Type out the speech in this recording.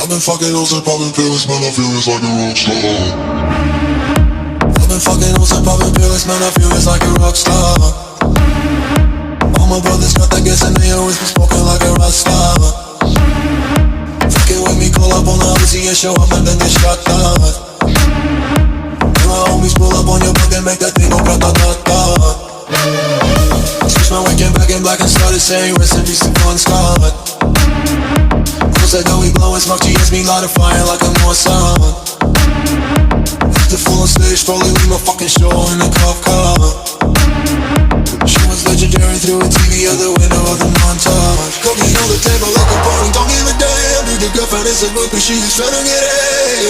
I've been fucking hoes and popping pills, man, I feel it's like a rock star. I've been fucking hoes and popping pills, man, I feel it's like a rock star. All my brothers got that gas and they always been smoking like a rock star. Fucking with me, call up on the Uzi and show up and then get shot down. And my homies pull up on your block and make that thing go grata-ta-ta. Switch my weekend back in black and started saying rest in peace to Bon Scott. Said that we blowin' smoke, she hits me light a fire like a Mossad. After full on stage, probably leave my fucking show in a cop car. She was legendary through a TV out the window of the montage. Cooking on the table like a party, don't give a damn. Dude, your girlfriend is a groupie, she's tryna get it.